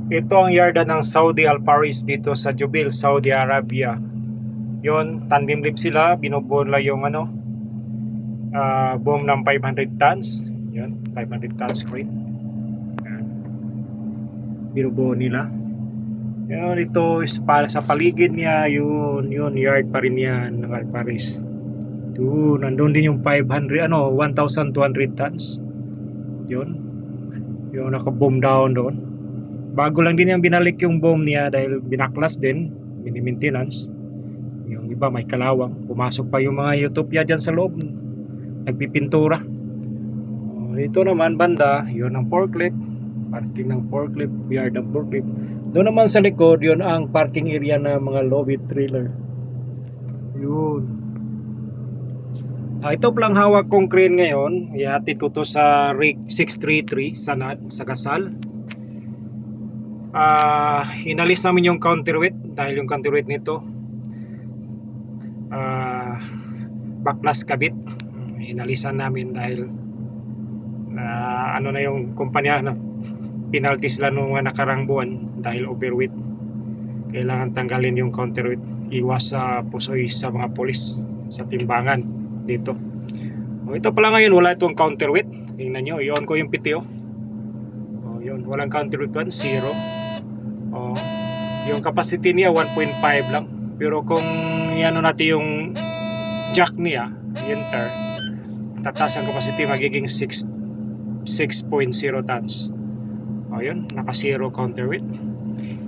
Ito ang yarda ng Saudi Al Faris dito sa Jubail, Saudi Arabia. Yon, tandem lift sila, binubola yung boom ng 500 tons. Yan, 500 tons crane. Yan, binubuo nila. Yan, ito is para sa paligid niya, yun, yard pa rin yan ng Al Faris. Doon, nandun din yung 1,200 tons. Yun, yung naka-boom down doon. Bago lang din yung binalik yung boom niya dahil binaklas din, mini-maintenance. Yung iba may kalawang. Pumasok pa yung mga Utopia dyan sa loob, nagpipintura. Ito naman banda, yun ang forklift, parking ng forklift, yard ng forklift. Doon naman sa likod, yun ang parking area ng mga low-bid trailer. Yun. Ito palang hawak kong crane ngayon. Ihatid ko to sa rig 633 Sanad sa Kasal. Inalis namin yung counterweight dahil yung counterweight nito backlash kabit. Inalisan namin dahil ano na yung kumpanya na penalty sila nung nakarang buwan dahil overweight. Kailangan tanggalin yung counterweight, iwas sa pusoy sa mga polis sa timbangan dito. Ito pala ngayon wala itong counterweight. Tingnan nyo, i-on ko yung PTO. Yun, walang counterweight 1, 0. Yung capacity niya 1.5 lang. Pero kung ano natin yung jack niya, enter, tataas ang capacity, magiging 6.0 tons. Yun, naka 0 counterweight.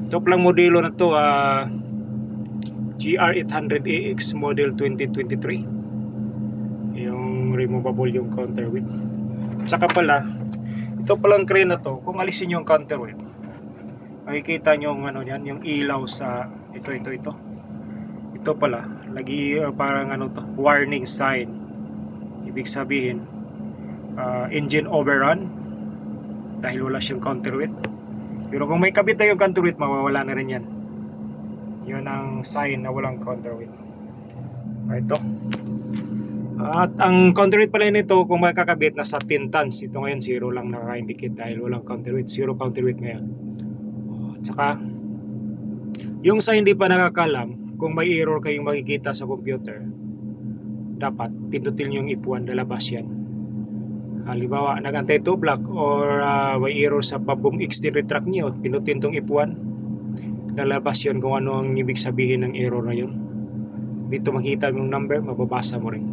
Ito palang modelo na to, GR800AX model 2023. Yung removable yung counterweight. Saka pala, ito palang crane na to, kung alisin yung counterweight, makikita nyo yung yung ilaw sa ito. Ito pala, lagi parang warning sign. Ibig sabihin, engine overrun dahil wala siyang counterweight. Pero kung may kabit na yung counterweight, mawawala na rin yan. Yun ang sign na walang counterweight. Ito. At ang counterweight pala nito, kung makakabit, nasa 10 tons. Ito ngayon 0 lang naka-indicate dahil walang counterweight. 0 counterweight ngayon. At saka, yung sa hindi pa nakakalam, kung may error kayong makikita sa computer, dapat pindutin nyo yung ipuan, lalabas yan. Halimbawa, nag-antay to block or may error sa pa-boom extend retract nyo, pindutin tong ipuan, lalabas yun kung ano ang ibig sabihin ng error na yun. Dito makita mo yung number, mababasa mo rin.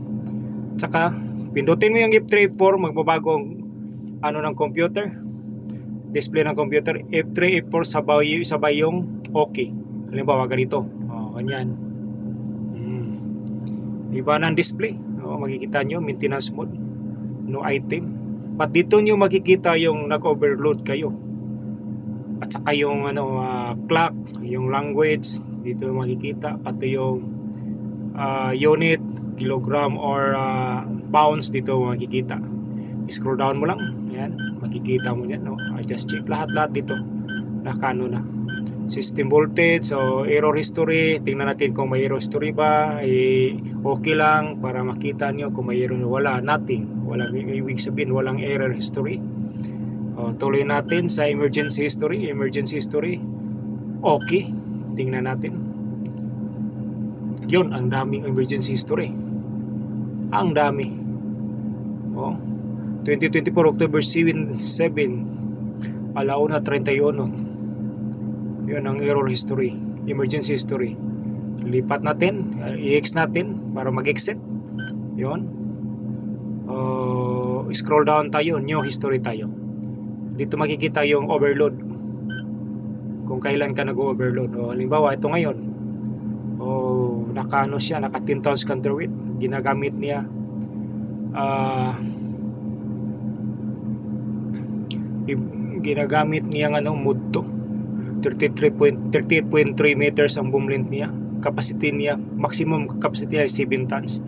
Tsaka, pindutin mo yung F3, F4, magbabago ang ng computer, display ng computer. F3, F4, sabay yung okay. Halimbawa, ganito. Ganyan. Iba ng display. Makikita nyo, maintenance mode. No item. But dito nyo makikita yung nag-overload kayo. At saka yung clock, yung language, dito makikita. Pati yung unit, kilogram or pounds, dito makikita. Scroll down mo lang, yan, makikita mo yan. I just check lahat dito, nakano na. System voltage, so error history, tingnan natin kung may error history ba, okay lang para makita nyo kung may error. Wala, nothing, wala, ibig sabihin walang error history. Tuloy natin sa emergency history, okay, tingnan natin. Yun, ang daming emergency history, ang dami. 2024 October 7, alauna 31. Yun ang error history, emergency history. Lipat natin, i-X natin para mag-exit. Yun. Scroll down tayo, new history tayo. Dito makikita yung overload, kung kailan ka nag-overload. Halimbawa, ito ngayon, naka 10 tons counterweight, ginagamit niya mood to 38.3 meters ang boom length niya. Capacity niya, maximum capacity ay 7 tons.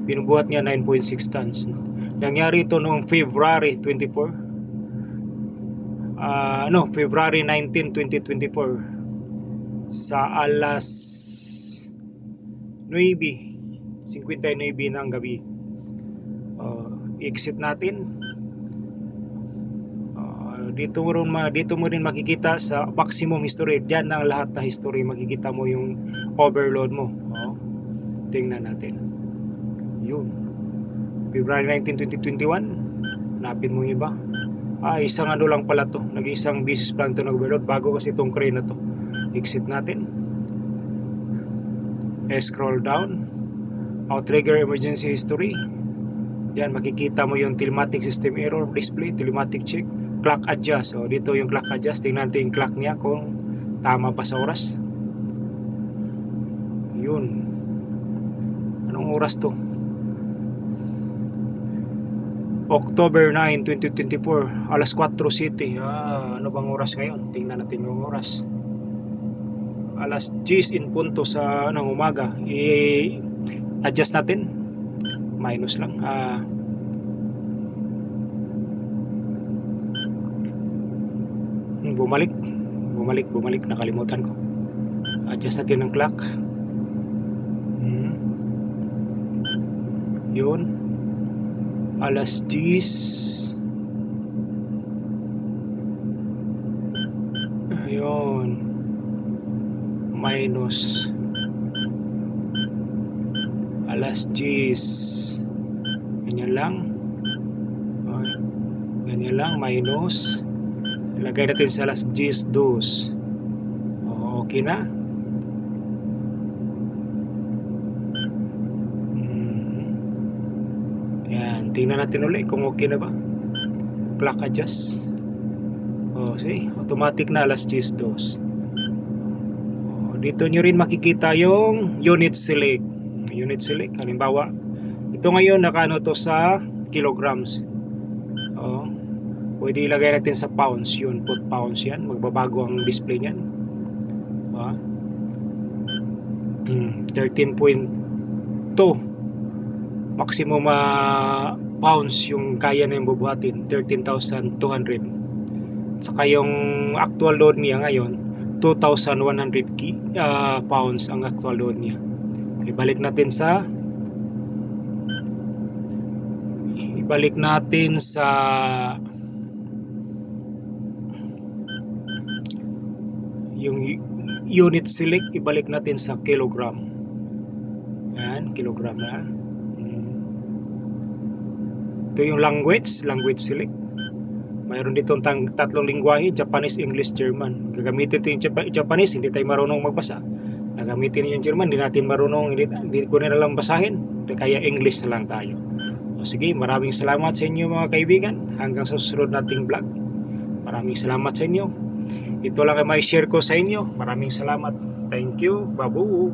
Binubuhat niya 9.6 tons. Nangyari ito noong February 19, 2024 sa alas 9:59 ng gabi. Exit natin. Dito mo rin makikita sa maximum history. Diyan na lahat na history. Makikita mo yung overload mo. Tingnan natin. Yun. February 19, 2021. Hanapin mo yung iba. Isang ano lang pala to. Nag-isang beses pa lang to nag-overload. Bago kasi itong crane na to. Exit natin. Scroll down. Outrigger emergency history. Yan, makikita mo yung telematic system error display, telematic check, clock adjust. Dito yung clock adjust. Tingnan natin yung clock niya kung tama pa sa oras. Yun. Anong oras to? October 9, 2024, alas 4 City. Ano bang oras ngayon? Tingnan natin yung oras. Alas 10 in punto sa umaga. I-adjust natin. Minus lang. Bumalik. Nakalimutan ko. Adjust natin ng clock. Yun. Alas 10. Ayun. Minus. Alas 10. Ganyan lang. Ganyan lang. Minus. Ilagay natin sa alas 10:02. Okay na. Yan. Tingnan natin ulit kung okay na ba. Clock adjust. See? Automatic na alas 10:02. Dito nyo rin makikita yung unit select. Unit select. Halimbawa, ito ngayon nakaano to sa kilograms. Pwede ilagay natin sa pounds. Yun, put pounds yan. Magbabago ang display niyan. 13.2 maximum pounds yung kaya na yung bubuhatin. 13,200. Saka yung actual load niya ngayon 2,100 pounds ang actual load niya. Ibalik natin sa yung unit select, ibalik natin sa kilogram. Yan, kilogram na. Ito yung language select. Mayroon dito tatlong lingwahe, Japanese, English, German. Gagamitin ito yung Japanese, hindi tayo marunong magbasa. Gagamitin yung German, hindi natin marunong, hindi ko na lang basahin. Kaya English na lang tayo. Sige, maraming salamat sa inyo mga kaibigan. Hanggang sa susunod nating vlog. Maraming salamat sa inyo. Ito lang ay may share ko sa inyo. Maraming salamat. Thank you. Babu.